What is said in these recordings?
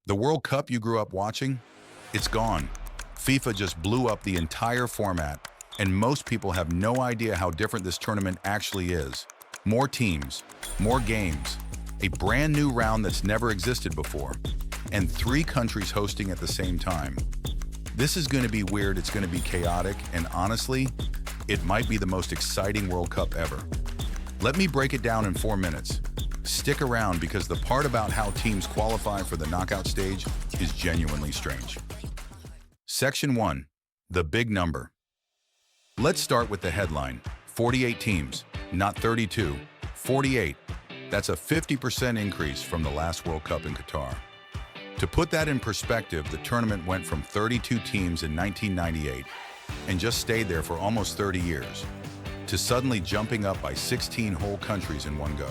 The World Cup you grew up watching? It's gone. FIFA just blew up the entire format, and most people have no idea how different this tournament actually is. More teams, more games, a brand new round that's never existed before, and 3 countries hosting at the same time. This is going to be weird, it's going to be chaotic, and honestly, it might be the most exciting World Cup ever. Let me break it down in 4 minutes. Stick around because the part about how teams qualify for the knockout stage is genuinely strange. Section 1. The big number. Let's start with the headline. 48 teams, not 32, 48. That's a 50% increase from the last World Cup in Qatar. To put that in perspective, the tournament went from 32 teams in 1998 and just stayed there for almost 30 years, to suddenly jumping up by 16 whole countries in one go.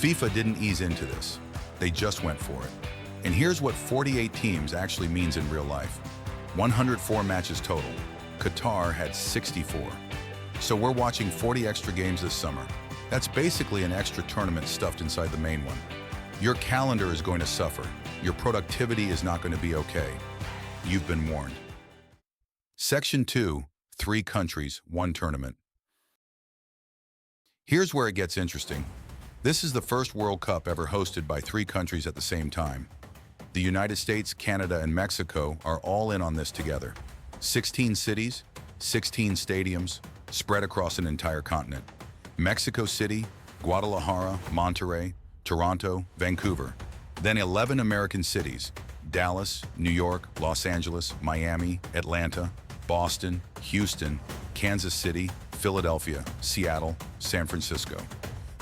FIFA didn't ease into this. They just went for it. And here's what 48 teams actually means in real life. 104 matches total. Qatar had 64. So we're watching 40 extra games this summer. That's basically an extra tournament stuffed inside the main one. Your calendar is going to suffer. Your productivity is not going to be okay. You've been warned. Section 2. 3 countries, 1 tournament. Here's where it gets interesting. This is the first World Cup ever hosted by 3 countries at the same time. The United States, Canada, and Mexico are all in on this together. 16 cities, 16 stadiums, spread across an entire continent. Mexico City, Guadalajara, Monterrey, Toronto, Vancouver. Then 11 American cities, Dallas, New York, Los Angeles, Miami, Atlanta, Boston, Houston, Kansas City, Philadelphia, Seattle, San Francisco.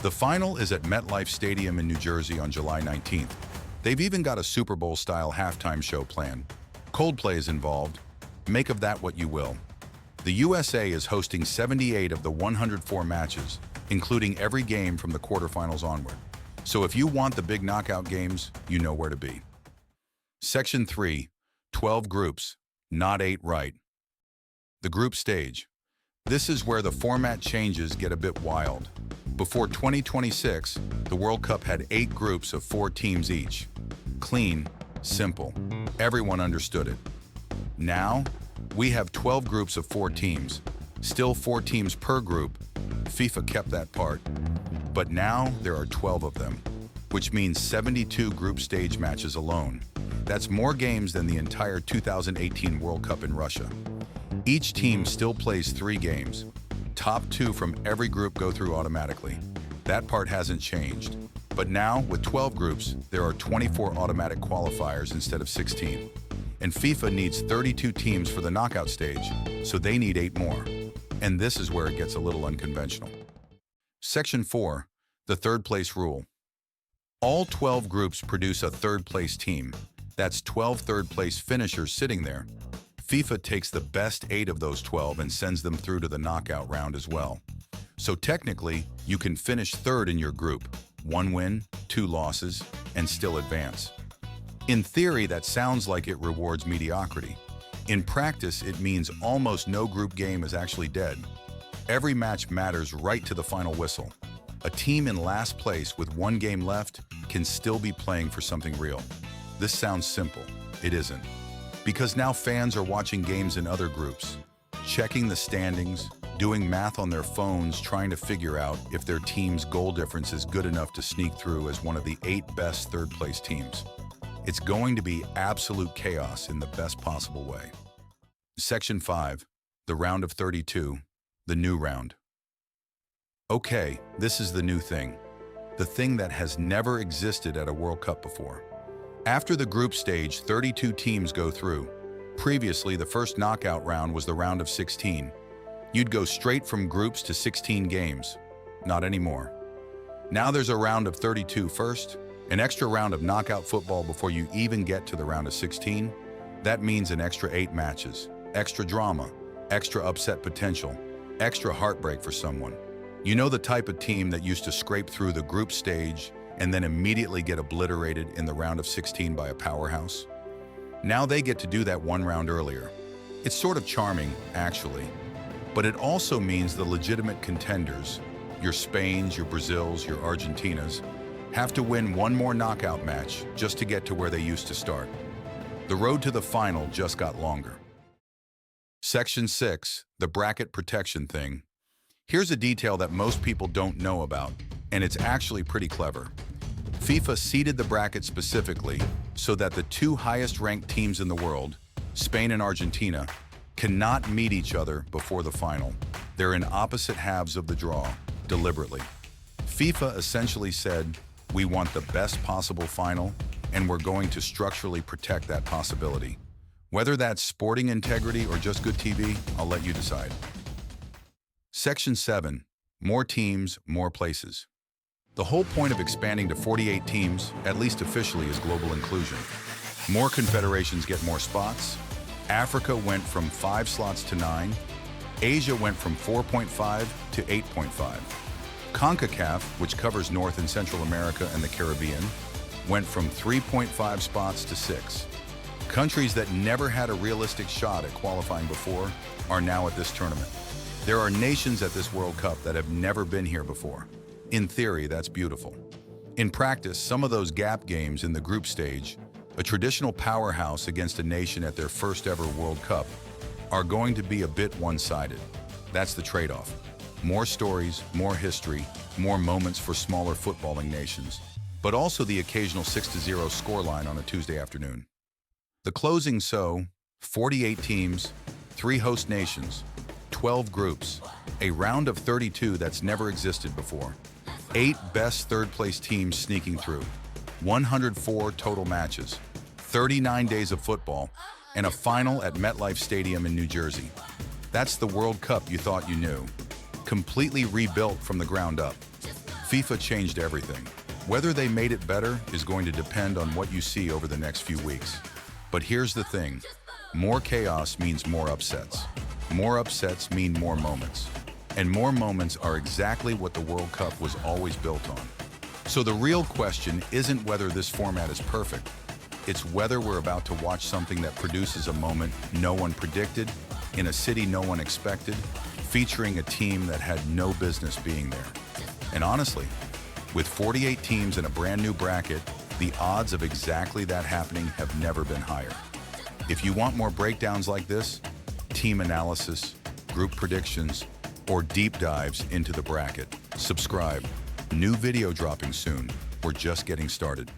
The final is at MetLife Stadium in New Jersey on July 19th. They've even got a Super Bowl-style halftime show planned. Coldplay is involved. Make of that what you will. The USA is hosting 78 of the 104 matches, including every game from the quarterfinals onward. So if you want the big knockout games, you know where to be. Section 3. 12 groups, not 8 right. The group stage. This is where the format changes get a bit wild. Before 2026, the World Cup had 8 groups of 4 teams each. Clean, simple. Everyone understood it. Now, we have 12 groups of 4 teams. Still 4 teams per group. FIFA kept that part. But now there are 12 of them, which means 72 group stage matches alone. That's more games than the entire 2018 World Cup in Russia. Each team still plays 3 games. Top 2 from every group go through automatically. That part hasn't changed. But now, with 12 groups, there are 24 automatic qualifiers instead of 16. And FIFA needs 32 teams for the knockout stage, so they need 8 more. And this is where it gets a little unconventional. Section 4. The third place rule. All 12 groups produce a third place team. That's 12 third place finishers sitting there. FIFA takes the best 8 of those 12 and sends them through to the knockout round as well. So technically, you can finish third in your group, 1 win, 2 losses, and still advance. In theory, that sounds like it rewards mediocrity. In practice, it means almost no group game is actually dead. Every match matters right to the final whistle. A team in last place with 1 game left can still be playing for something real. This sounds simple. It isn't. Because now fans are watching games in other groups, checking the standings, doing math on their phones, trying to figure out if their team's goal difference is good enough to sneak through as one of the 8 best third-place teams. It's going to be absolute chaos in the best possible way. Section 5. The round of 32. The new round. Okay, this is the new thing. The thing that has never existed at a World Cup before. After the group stage, 32 teams go through. Previously, the first knockout round was the round of 16. You'd go straight from groups to 16 games. Not anymore. Now there's a round of 32 first, an extra round of knockout football before you even get to the round of 16. That means an extra 8 matches, extra drama, extra upset potential, extra heartbreak for someone. You know the type of team that used to scrape through the group stage and then immediately get obliterated in the round of 16 by a powerhouse? Now they get to do that 1 round earlier. It's sort of charming, actually. But it also means the legitimate contenders, your Spains, your Brazils, your Argentinas, have to win one more knockout match just to get to where they used to start. The road to the final just got longer. Section 6, the bracket protection thing. Here's a detail that most people don't know about, and it's actually pretty clever. FIFA seeded the bracket specifically so that the two highest-ranked teams in the world, Spain and Argentina, cannot meet each other before the final. They're in opposite halves of the draw, deliberately. FIFA essentially said, we want the best possible final, and we're going to structurally protect that possibility. Whether that's sporting integrity or just good TV, I'll let you decide. Section 7, more teams, more places. The whole point of expanding to 48 teams, at least officially, is global inclusion. More confederations get more spots. Africa went from 5 slots to 9. Asia went from 4.5 to 8.5. CONCACAF, which covers North and Central America and the Caribbean, went from 3.5 spots to 6. Countries that never had a realistic shot at qualifying before are now at this tournament. There are nations at this World Cup that have never been here before. In theory, that's beautiful. In practice, some of those gap games in the group stage, a traditional powerhouse against a nation at their first ever World Cup, are going to be a bit one-sided. That's the trade-off. More stories, more history, more moments for smaller footballing nations, but also the occasional 6-0 scoreline on a Tuesday afternoon. The closing 48 teams, 3 host nations, 12 groups, a round of 32 that's never existed before, 8 best third-place teams sneaking through, 104 total matches, 39 days of football, and a final at MetLife Stadium in New Jersey. That's the World Cup you thought you knew. Completely rebuilt from the ground up. FIFA changed everything. Whether they made it better is going to depend on what you see over the next few weeks. But here's the thing. More chaos means more upsets. More upsets mean more moments. And more moments are exactly what the World Cup was always built on. So the real question isn't whether this format is perfect. It's whether we're about to watch something that produces a moment no one predicted, in a city no one expected, featuring a team that had no business being there. And honestly, with 48 teams in a brand new bracket, the odds of exactly that happening have never been higher. If you want more breakdowns like this, team analysis, group predictions, or deep dives into the bracket, subscribe. New video dropping soon. We're just getting started.